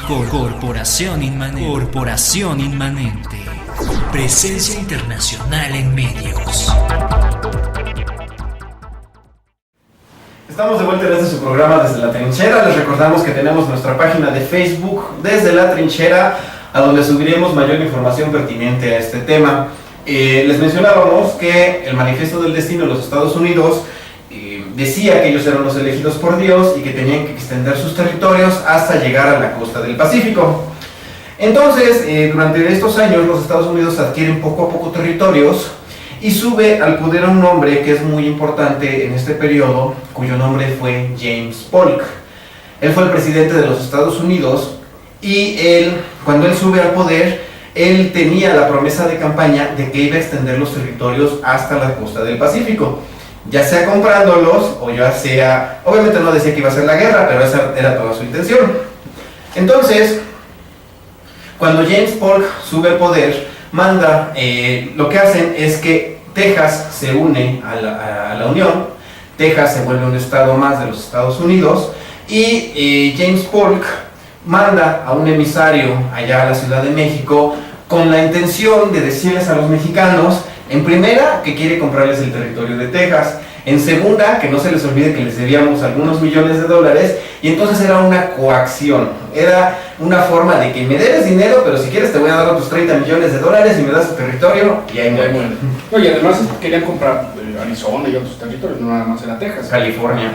Corporación Inmanente. Presencia internacional en medios. Estamos de vuelta desde su programa Desde la Trinchera. Les recordamos que tenemos nuestra página de Facebook Desde la Trinchera, a donde subiremos mayor información pertinente a este tema. Les mencionábamos que el Manifiesto del Destino de los Estados Unidos decía que ellos eran los elegidos por Dios y que tenían que extender sus territorios hasta llegar a la costa del Pacífico. Entonces, durante estos años, los Estados Unidos adquieren poco a poco territorios y sube al poder a un hombre que es muy importante en este periodo, cuyo nombre fue James Polk. Él fue el presidente de los Estados Unidos y cuando él sube al poder, él tenía la promesa de campaña de que iba a extender los territorios hasta la costa del Pacífico, ya sea comprándolos o ya sea, obviamente no decía que iba a ser la guerra, pero esa era toda su intención. Entonces, cuando James Polk sube al poder, manda, lo que hacen es que Texas se une a la Unión, Texas se vuelve un estado más de los Estados Unidos y James Polk manda a un emisario allá a la Ciudad de México con la intención de decirles a los mexicanos, en primera, que quiere comprarles el territorio de Texas, en segunda, que no se les olvide que les debíamos algunos millones de dólares, y entonces era una coacción, era una forma de que me debes dinero, pero si quieres te voy a dar otros 30 millones de dólares y me das tu territorio, y ahí muere. Y además querían comprar Arizona y otros territorios, no nada más era Texas. California.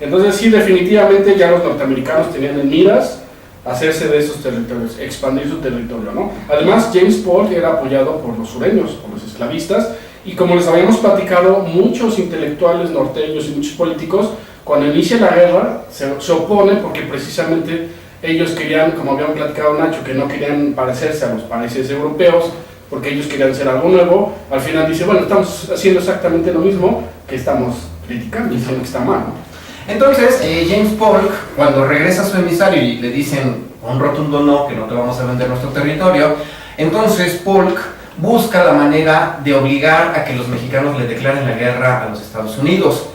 Entonces sí, definitivamente ya los norteamericanos tenían en miras hacerse de esos territorios, expandir su territorio, ¿no? Además, James Polk era apoyado por los sureños, por los esclavistas, y como les habíamos platicado, muchos intelectuales norteños y muchos políticos, cuando inicia la guerra, se oponen porque precisamente ellos querían, como habían platicado Nacho, que no querían parecerse a los países europeos, porque ellos querían ser algo nuevo. Al final dice, bueno, estamos haciendo exactamente lo mismo que estamos criticando, diciendo que está mal, ¿no? Entonces, James Polk, cuando regresa a su emisario y le dicen un rotundo no, que no te vamos a vender nuestro territorio, entonces Polk busca la manera de obligar a que los mexicanos le declaren la guerra a los Estados Unidos.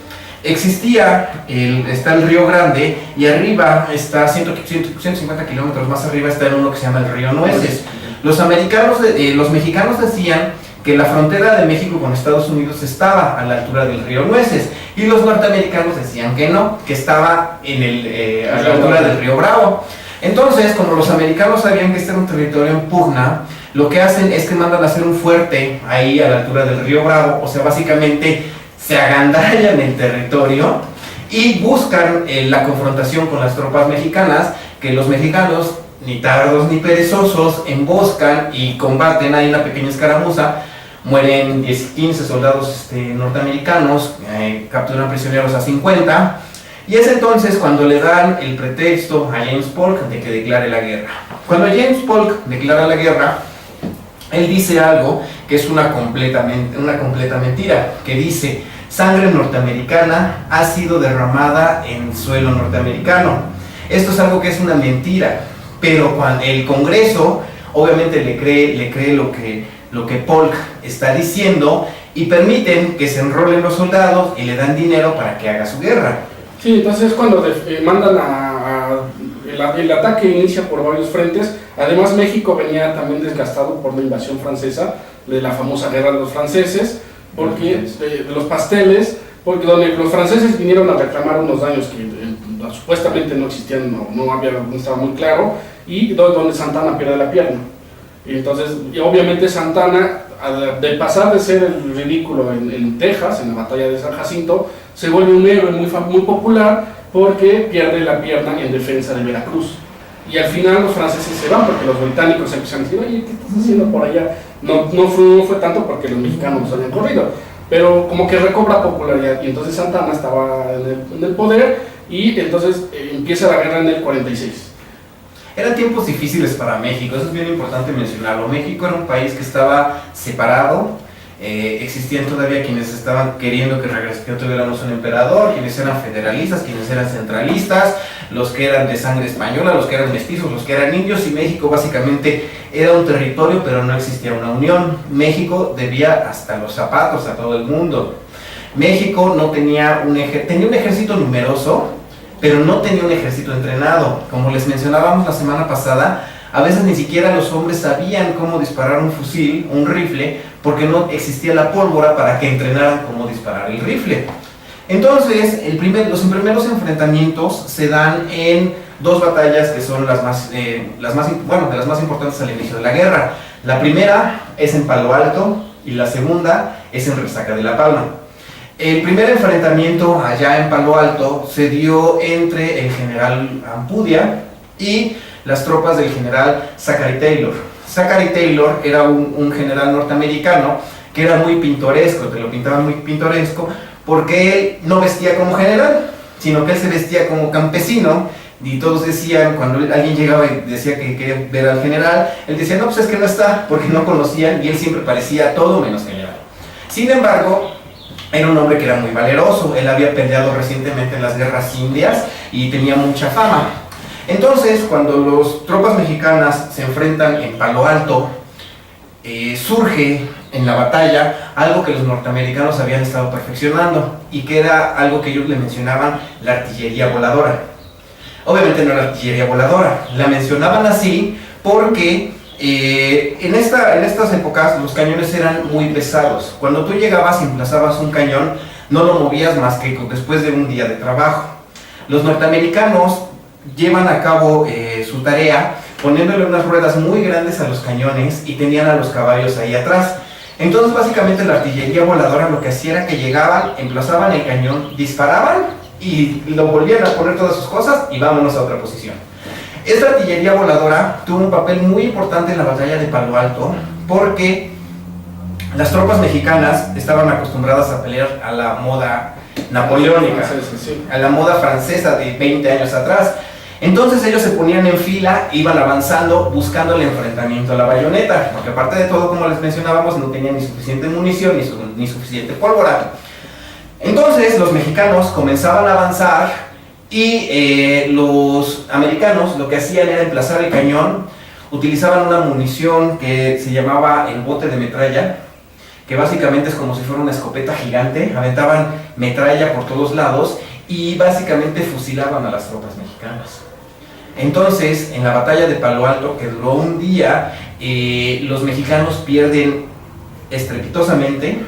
Está el Río Grande y arriba está 150 kilómetros más arriba está uno que se llama el Río Nueces. Los mexicanos decían que la frontera de México con Estados Unidos estaba a la altura del río Nueces y los norteamericanos decían que no, que estaba a la altura del río Bravo. Entonces, como los americanos sabían que este era un territorio en pugna, lo que hacen es que mandan a hacer un fuerte ahí a la altura del río Bravo, o sea, básicamente se agandallan el territorio y buscan la confrontación con las tropas mexicanas, que los mexicanos, ni tardos ni perezosos, emboscan y combaten. Hay una pequeña escaramuza, mueren 15 soldados norteamericanos, capturan prisioneros a 50, y es entonces cuando le dan el pretexto a James Polk de que declare la guerra. Cuando James Polk declara la guerra, él dice algo que es una completa mentira, que dice: sangre norteamericana ha sido derramada en suelo norteamericano. Esto es algo que es una mentira, pero cuando el Congreso obviamente le cree lo que Polk está diciendo y permiten que se enrolen los soldados y le dan dinero para que haga su guerra. Sí, entonces cuando mandan el ataque inicia por varios frentes. Además, México venía también desgastado por la invasión francesa, de la famosa guerra de los franceses, porque de los pasteles, porque donde los franceses vinieron a reclamar unos daños que supuestamente no existían, no estaba muy claro, y donde Santana pierde la pierna. Y entonces, y obviamente Santana, de pasar de ser el ridículo en Texas, en la batalla de San Jacinto, se vuelve un héroe muy popular porque pierde la pierna en defensa de Veracruz. Y al final los franceses se van porque los británicos empiezan a decir: oye, ¿qué estás haciendo por allá? No fue tanto porque los mexicanos nos habían corrido, pero como que recobra popularidad, y entonces Santana estaba en el poder, y entonces empieza la guerra en el 46. Eran tiempos difíciles para México, eso es bien importante mencionarlo. México era un país que estaba separado, existían todavía quienes estaban queriendo que tuviéramos un emperador, quienes eran federalistas, quienes eran centralistas, los que eran de sangre española, los que eran mestizos, los que eran indios, y México básicamente era un territorio, pero no existía una unión. México debía hasta los zapatos a todo el mundo. México no tenía tenía un ejército numeroso, pero no tenía un ejército entrenado. Como les mencionábamos la semana pasada, a veces ni siquiera los hombres sabían cómo disparar un fusil, un rifle, porque no existía la pólvora para que entrenaran cómo disparar el rifle. Entonces, los primeros enfrentamientos se dan en dos batallas que son de las más importantes al inicio de la guerra. La primera es en Palo Alto y la segunda es en Resaca de la Palma. El primer enfrentamiento allá en Palo Alto se dio entre el general Ampudia y las tropas del general Zachary Taylor. Zachary Taylor era un general norteamericano que era muy pintoresco, te lo pintaban muy pintoresco, porque él no vestía como general, sino que él se vestía como campesino, y todos decían, cuando alguien llegaba y decía que quería ver al general, él decía, no, pues es que no está, porque no conocían, y él siempre parecía todo menos general. Sin embargo, era un hombre que era muy valeroso, él había peleado recientemente en las guerras indias y tenía mucha fama. Entonces, cuando las tropas mexicanas se enfrentan en Palo Alto, surge en la batalla algo que los norteamericanos habían estado perfeccionando y que era algo que ellos le mencionaban la artillería voladora. Obviamente no era artillería voladora, la mencionaban así porque en estas épocas los cañones eran muy pesados. Cuando tú llegabas y emplazabas un cañón, no lo movías más que después de un día de trabajo. Los norteamericanos llevan a cabo su tarea poniéndole unas ruedas muy grandes a los cañones y tenían a los caballos ahí atrás. Entonces básicamente la artillería voladora lo que hacía era que llegaban, emplazaban el cañón, disparaban y lo volvían a poner todas sus cosas y vámonos a otra posición. Esta artillería voladora tuvo un papel muy importante en la batalla de Palo Alto porque las tropas mexicanas estaban acostumbradas a pelear a la moda napoleónica, a la moda francesa de 20 años atrás. Entonces ellos se ponían en fila, iban avanzando buscando el enfrentamiento a la bayoneta, porque aparte de todo, como les mencionábamos, no tenían ni suficiente munición ni suficiente pólvora. Entonces los mexicanos comenzaban a avanzar y los americanos lo que hacían era emplazar el cañón, utilizaban una munición que se llamaba el bote de metralla, que básicamente es como si fuera una escopeta gigante, aventaban metralla por todos lados y básicamente fusilaban a las tropas mexicanas. Entonces, en la batalla de Palo Alto, que duró un día, los mexicanos pierden estrepitosamente,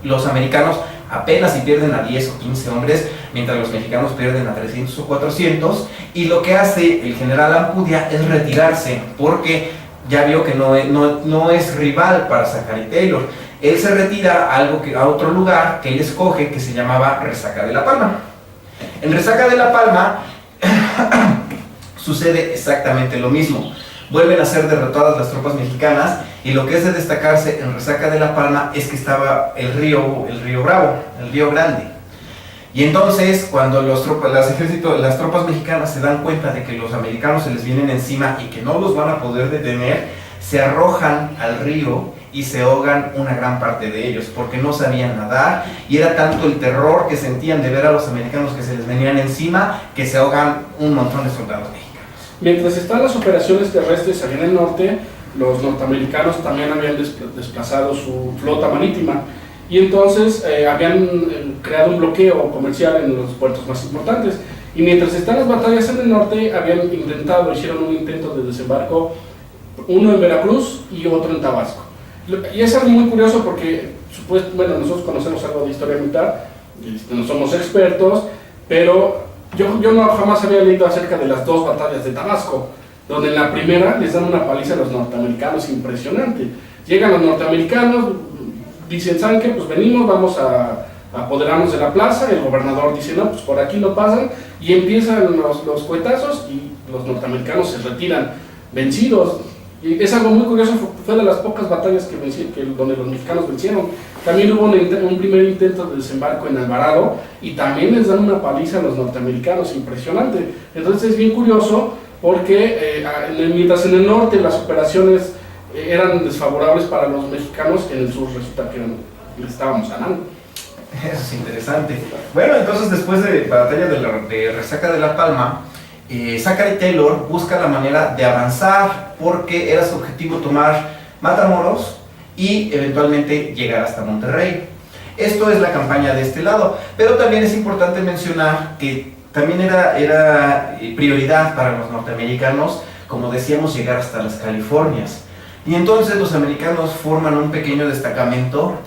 los americanos apenas si pierden a 10 o 15 hombres, mientras los mexicanos pierden a 300 o 400, y lo que hace el general Ampudia es retirarse, porque ya vio que no es rival para Zachary Taylor. Él se retira a otro lugar que él escoge, que se llamaba Resaca de la Palma. En Resaca de la Palma sucede exactamente lo mismo. Vuelven a ser derrotadas las tropas mexicanas y lo que es de destacarse en Resaca de la Palma es que estaba el río Bravo, el río Grande. Y entonces cuando las tropas mexicanas se dan cuenta de que los americanos se les vienen encima y que no los van a poder detener, se arrojan al río y se ahogan una gran parte de ellos porque no sabían nadar y era tanto el terror que sentían de ver a los americanos que se les venían encima que se ahogan un montón de soldados mexicanos. Mientras están las operaciones terrestres allá en el norte, los norteamericanos también habían desplazado su flota marítima y entonces habían creado un bloqueo comercial en los puertos más importantes. Y mientras están las batallas en el norte, hicieron un intento de desembarco, uno en Veracruz y otro en Tabasco. Y es algo muy curioso porque, nosotros conocemos algo de historia militar, no somos expertos, pero yo jamás había leído acerca de las dos batallas de Tabasco, donde en la primera les dan una paliza a los norteamericanos impresionante. Llegan los norteamericanos, dicen, ¿saben qué? Pues venimos, vamos a apoderarnos de la plaza. El gobernador dice, no, pues por aquí no pasan, y empiezan los cohetazos y los norteamericanos se retiran vencidos. Y es algo muy curioso, fue de las pocas batallas donde los mexicanos vencieron. También hubo un primer intento de desembarco en Alvarado y también les dan una paliza a los norteamericanos, impresionante. Entonces es bien curioso porque mientras en el norte las operaciones eran desfavorables para los mexicanos, en el sur resulta que les estábamos ganando. Eso es interesante. Bueno, entonces después de la batalla de Resaca de la Palma, Zachary Taylor busca la manera de avanzar porque era su objetivo tomar Matamoros y eventualmente llegar hasta Monterrey. Esto es la campaña de este lado, pero también es importante mencionar que también era prioridad para los norteamericanos, como decíamos, llegar hasta las Californias. Y entonces los americanos forman un pequeño destacamento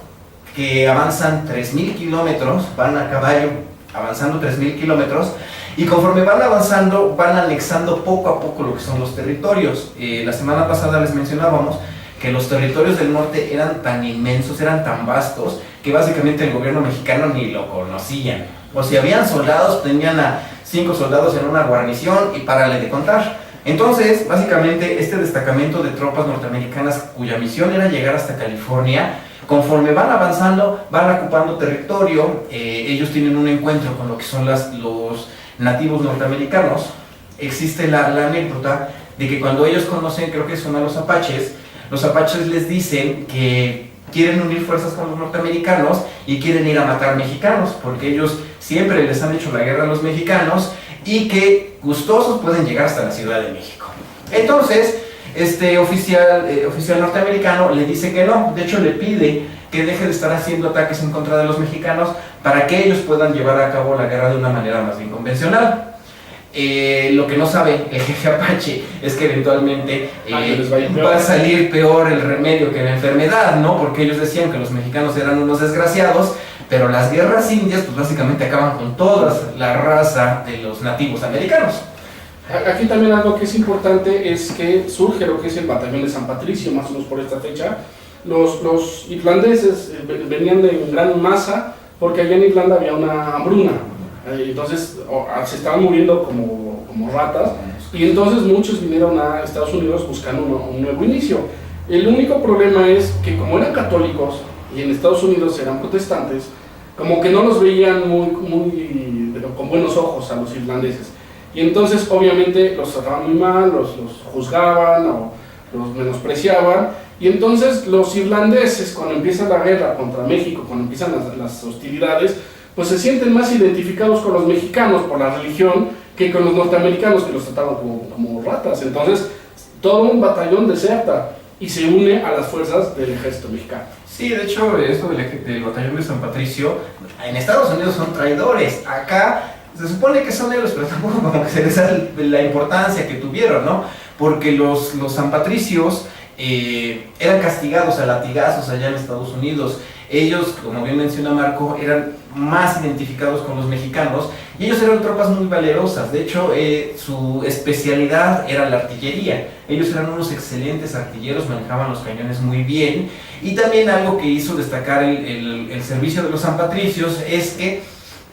que avanzan 3.000 kilómetros, van a caballo avanzando 3.000 kilómetros, y conforme van avanzando, van anexando poco a poco lo que son los territorios. La semana pasada les mencionábamos que los territorios del norte eran tan inmensos, eran tan vastos, que básicamente el gobierno mexicano ni lo conocían. O si habían soldados, tenían a 5 soldados en una guarnición y párale de contar. Entonces, básicamente, este destacamento de tropas norteamericanas, cuya misión era llegar hasta California, conforme van avanzando, van ocupando territorio. Ellos tienen un encuentro con lo que son los nativos norteamericanos. Existe la anécdota de que cuando ellos conocen, creo que son a los apaches les dicen que quieren unir fuerzas con los norteamericanos y quieren ir a matar mexicanos, porque ellos siempre les han hecho la guerra a los mexicanos y que gustosos pueden llegar hasta la Ciudad de México. Entonces, este oficial norteamericano le dice que no, de hecho le pide que deje de estar haciendo ataques en contra de los mexicanos para que ellos puedan llevar a cabo la guerra de una manera más bien convencional. Lo que no sabe el jefe apache es que eventualmente va a salir peor el remedio que la enfermedad, ¿no? Porque ellos decían que los mexicanos eran unos desgraciados, pero las guerras indias pues básicamente acaban con toda la raza de los nativos americanos. Aquí también algo que es importante es que surge lo que es el batallón de San Patricio, más o menos por esta fecha. Los irlandeses venían en gran masa porque allá en Irlanda había una hambruna. Entonces se estaban muriendo como ratas, y entonces muchos vinieron a Estados Unidos buscando un nuevo inicio. El único problema es que como eran católicos y en Estados Unidos eran protestantes, como que no los veían con buenos ojos a los irlandeses, y entonces obviamente los trataban muy mal, los juzgaban o los menospreciaban. Y entonces los irlandeses, cuando empieza la guerra contra México, cuando empiezan las hostilidades, pues se sienten más identificados con los mexicanos por la religión que con los norteamericanos, que los trataban como ratas. Entonces todo un batallón deserta y se une a las fuerzas del ejército mexicano. Sí, de hecho, esto del batallón de San Patricio, en Estados Unidos son traidores. Acá se supone que son héroes, pero tampoco como que se les da la importancia que tuvieron, ¿no? Porque los San Patricios eran castigados a latigazos allá en Estados Unidos. Ellos, como bien menciona Marco, eran más identificados con los mexicanos, y ellos eran tropas muy valerosas. De hecho, su especialidad era la artillería. Ellos eran unos excelentes artilleros, manejaban los cañones muy bien. Y también algo que hizo destacar el servicio de los San Patricios es que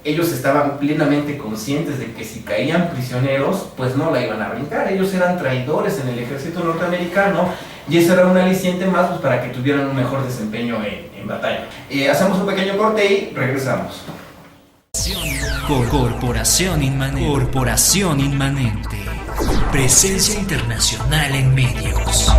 ellos estaban plenamente conscientes de que si caían prisioneros, pues no la iban a brincar. Ellos eran traidores en el ejército norteamericano, y eso era un aliciente más pues, para que tuvieran un mejor desempeño en batalla. Hacemos un pequeño corte y regresamos. Corporación Inmanente. Presencia internacional en medios.